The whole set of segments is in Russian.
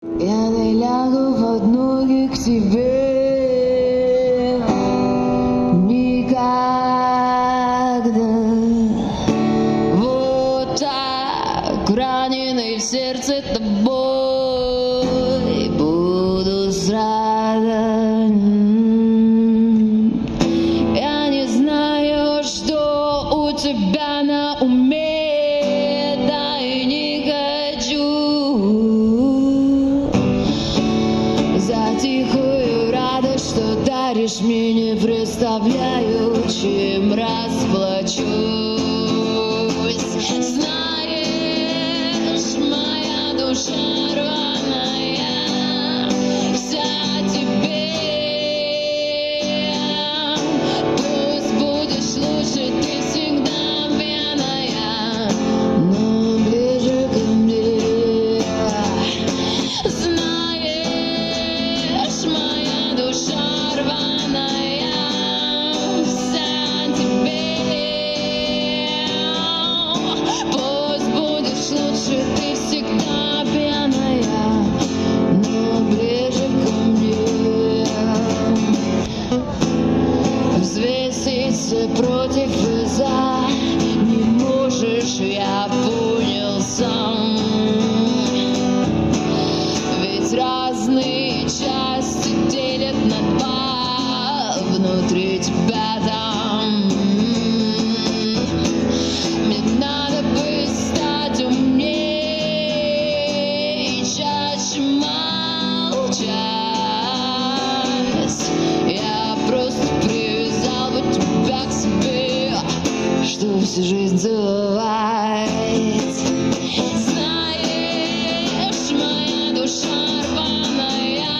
Я не лягу под ноги к тебе никогда. Вот так, раненый в сердце тобой, буду страдан. Я не знаю, что у тебя на уме, да и не хочу. За тихую радость, что даришь мне, не представляю, чем расплачусь. Знаешь, моя душа рваная, вся тебе. Пусть будешь лучше, ты всегда пьяная, но ближе ко мне. Знаешь, моя душа рваная, вся тебе. Пусть будешь лучше, ты всегда пьяная, но ближе ко мне. Взвесить все против и за не можешь, я понял сам. Ведь разные части делят на два внутри тебя там. Мне надо бы стать умнее, чаще молчать. Я просто привязал бы тебя к себе, чтобы всю жизнь целовать. Знаешь, моя душа рваная,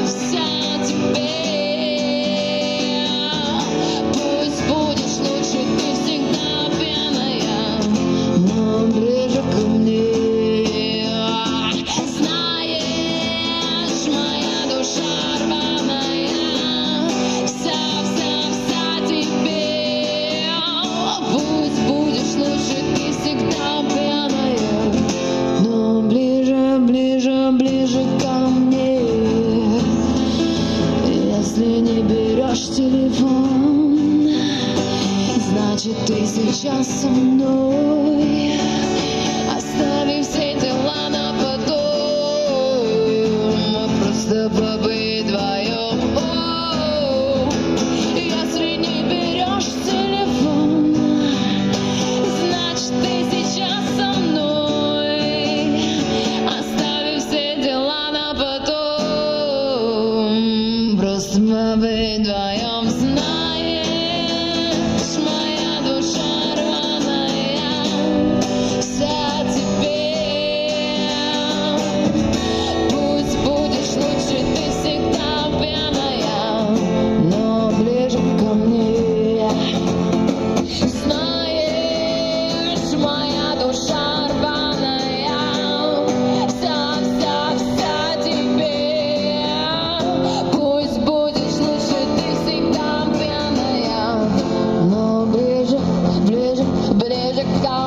вся тебе. Пусть будешь лучше, ты всегда пьяная, но ближе ко мне. Знаешь, моя душа рваная, вся тебе. Пусть будешь лучше, ты всегда пьяная, но ближе, ближе, ближе ко мне. Если не берешь телефон, значит ты сейчас со мной, оставив все дела на потом. Мы просто побыть вдвоем. Если не берешь телефон, значит ты сейчас со мной, оставив все дела на потом. Просто побыть вдвоем. Знаешь, моя душа рваная, вся тебе. Пусть будешь лучше, ты всегда пьяная, но ближе ко мне. Знаешь, моя душа рваная, вся тебе. Пусть будешь лучше, ты всегда пьяная, но ближе, ближе, ближе ко